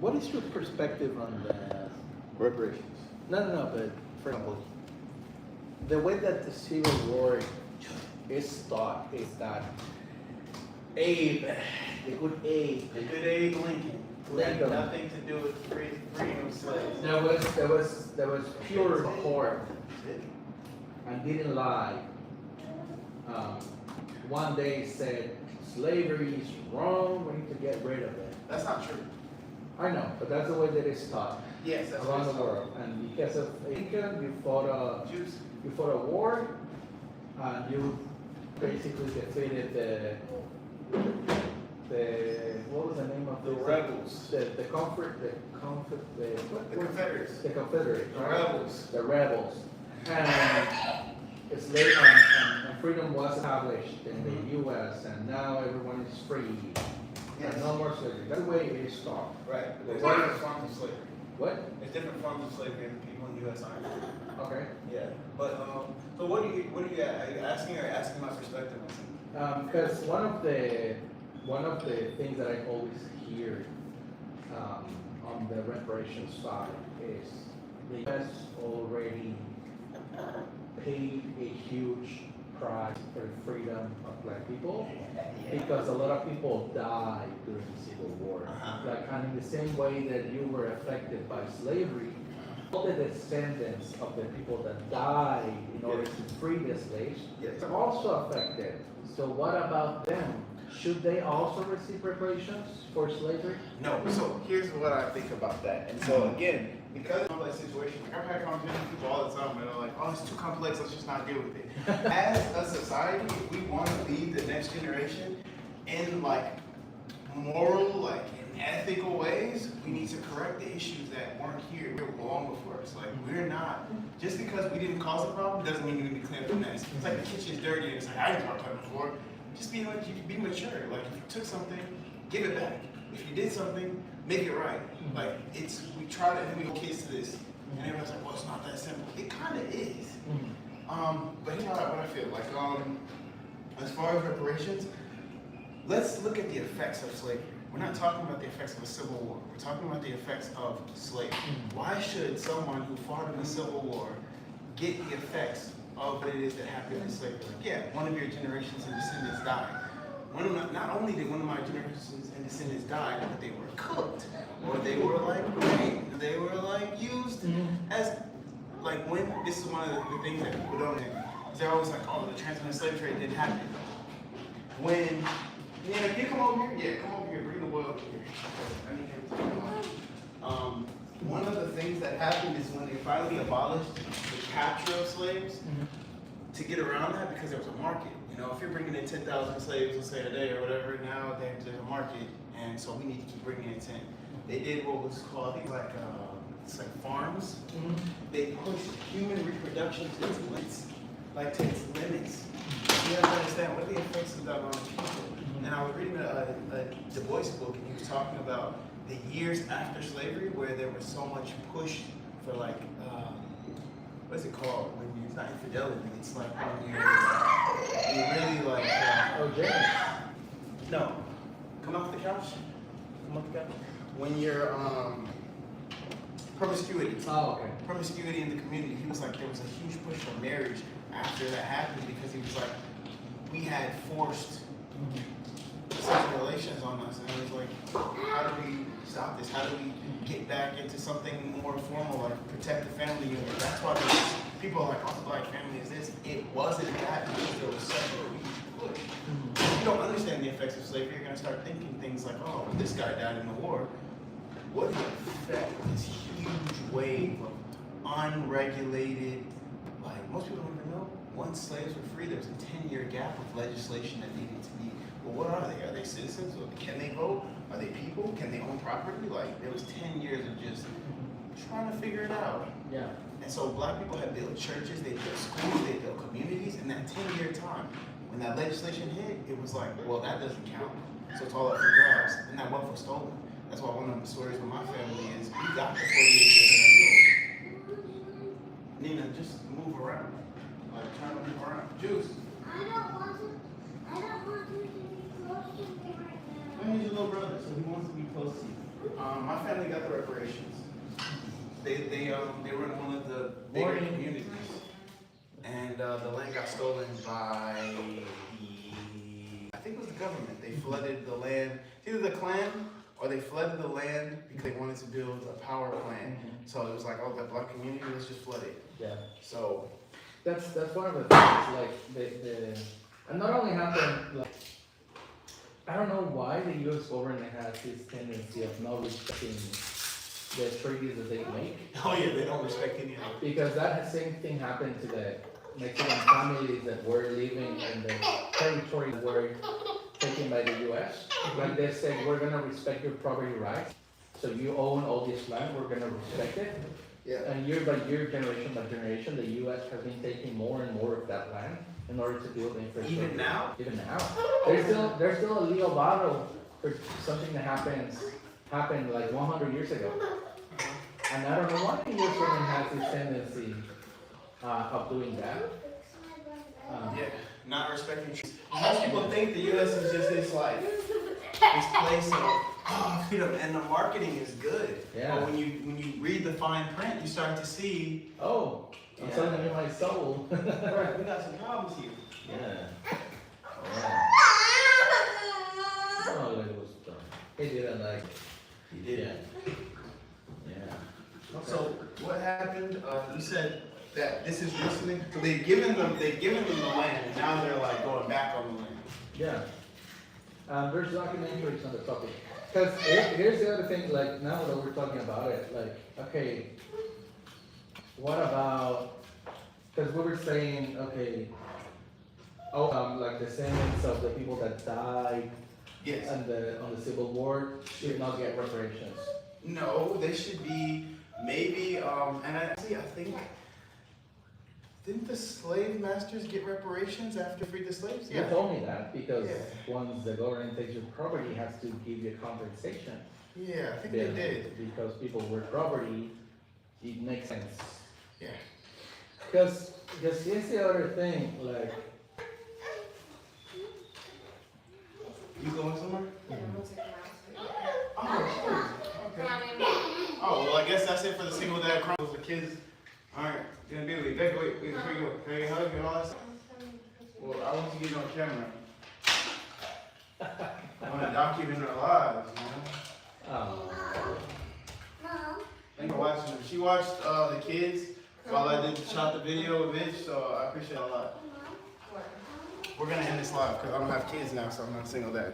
what is your perspective on the reparations? No, but for example, the way that the Civil War is thought is that Abe, the good Abe Lincoln, who had nothing to do with freedom of slaves. there was pure heart and didn't lie. One day said slavery is wrong, we need to get rid of it. That's not true. I know, but that's the way that it's taught Yes, that's around what the world. And because of Lincoln, you fought a war, and you basically defeated the what was the name of the rebels. The Confederates. Confederates. The Confederates. The rebels. The rebels. And slavery and freedom was established in the U.S. and now everyone is free. Yes. And no more slavery. That way it is taught. Right. There's different forms of slavery. What? There's different forms of slavery and people in the U.S. aren't. Okay. Yeah. But so what are you asking my perspective on? Because one of the things that I always hear on the reparations side is the U.S. already paid a huge price for the freedom of black people because a lot of people died during the Civil War. Like, and in the same way that you were affected by slavery, all the descendants of the people that died in order to free the slaves are also affected. So what about them? Should they also receive reparations for slavery? No. So here's what I think about that. And so again, because of a complex situation, like I've had conversations with people all the time, and they're like, "Oh, it's too complex. Let's just not deal with it." As a society, if we want to lead the next generation in like moral, like in ethical ways, we need to correct the issues that weren't here long before us. Like we're not just because we didn't cause the problem doesn't mean we need to clean up the mess. It's like the kitchen's dirty and it's like I didn't talk about it before. Just be mature. Like if you took something, give it back. If you did something, make it right. Like we try to, and we go kids to this, and everyone's like, well, it's not that simple. It kind of is. But here's what I feel like. As far as reparations, let's look at the effects of slavery. We're not talking about the effects of a civil war. We're talking about the effects of slavery. Why should someone who fought in the Civil War get the effects of what it is that happened in slavery? Like, yeah, one of your generations and descendants died. Not only did one of my generations and descendants die, but they were cooked, or they were like raped, they were like used as, like when, this is one of the things that people don't know, is they're always like, oh, the transatlantic slave trade didn't happen. When, yeah, can you come over here? Yeah, come over here, bring the oil over here. I need him to come on. One of the things that happened is when they finally abolished the capture of slaves, to get around that, because there was a market. You know, if you're bringing in 10,000 slaves, let's say a day or whatever, now there's a market, and so we need to keep bringing in 10. They did what was called, I think, it's like farms. They pushed human reproduction to its limits, to its limits. You have to understand what are the effects of that on people. And I was reading a Du Bois book, and he was talking about the years after slavery where there was so much push for what's it called? When it's not infidelity, it's like when you're really like no. Come off the couch. Come off the couch. When you're promiscuity. Oh, okay. Promiscuity in the community. He was like there was a huge push for marriage after that happened because he was like we had forced sexual relations on us, and it was like, how do we stop this? How do we get back into something more formal, like protect the family unit? That's why people are like, oh, the black family is this. It wasn't that because there was such a huge push. If you don't understand the effects of slavery, you're going to start thinking things like, oh, well, this guy died in the war. What the effect this huge wave of unregulated, like most people don't even know, once slaves were free, there was a 10-year gap of legislation that needed to be, well, what are they? Are they citizens? Or can they vote? Are they people? Can they own property? Like, there was 10 years of just trying to figure it out. Yeah. And so black people have built churches, they built schools, they built communities. In that 10-year time, when that legislation hit, it was like, well, that doesn't count. So it's all up for grabs. And that wealth was stolen. That's why one of the stories with my family is we got the 48 acres and a mule. Nina, just move around. Like, trying to move around. Juice. I don't want you to be close to me right now. He's your little brother, so he wants to be close to you. My family got the reparations. They were in one of the bigger communities, and the land got stolen by I think it was the government. They flooded the land, either the Klan or they flooded the land because they wanted to build a power plant. So it was like, oh, that black community, let's just flood it. Yeah. So That's one of the things, like, and not only happened, like, I don't know why the US government has this tendency of not respecting the treaties that they make. oh yeah, they don't respect any of it. Because that same thing happened to the Mexican families that were living in the territory that were taken by the US. Like they said, we're gonna respect your property rights, so you own all this land, we're gonna respect it. Yeah. And year by year, generation by generation, the US has been taking more and more of that land in order to build infrastructure. Even now? Even now. There's still a legal battle for something that happened like 100 years ago. And I don't know why the US government has this tendency of doing that. Yeah, not respecting trees. Most people think the U.S. is just this like this place of freedom, and the marketing is good. Yeah. But when you read the fine print, you start to see. Oh, I'm telling you my soul. Right, we got some problems here. Yeah. Oh, it was done. He didn't like. He did. Yeah. Yeah. Okay. So what happened? You said that this is listening. So they've given them the land, and now they're like going back on the land. Yeah. There's documentaries on the topic. Because here's the other thing, like, now that we're talking about it, like, okay, what about, because we were saying, okay, like descendants of the people that died Yes. on the Civil War should not get reparations. No, they should be maybe. And I think. Didn't the slave masters get reparations after freed the slaves? You told me that, because Yeah. once the government takes your property, it has to give you compensation. Yeah, I think they did. Because people were property, it makes sense. Yeah. Because here's the other thing, like, You going somewhere? Yeah, I'm gonna take my Oh, sure. Okay. Oh, well, I guess that's it for the single dad chronicles. The kids. All right, gonna be with you. Wait, before you go, can you hug and all that stuff? Well, I want you to get on camera. I want to document our lives, man. oh, Thank you for watching. She watched the kids while I shot the video of it, so I appreciate it a lot. We're gonna end this live because I don't have kids now, so I'm not single dad.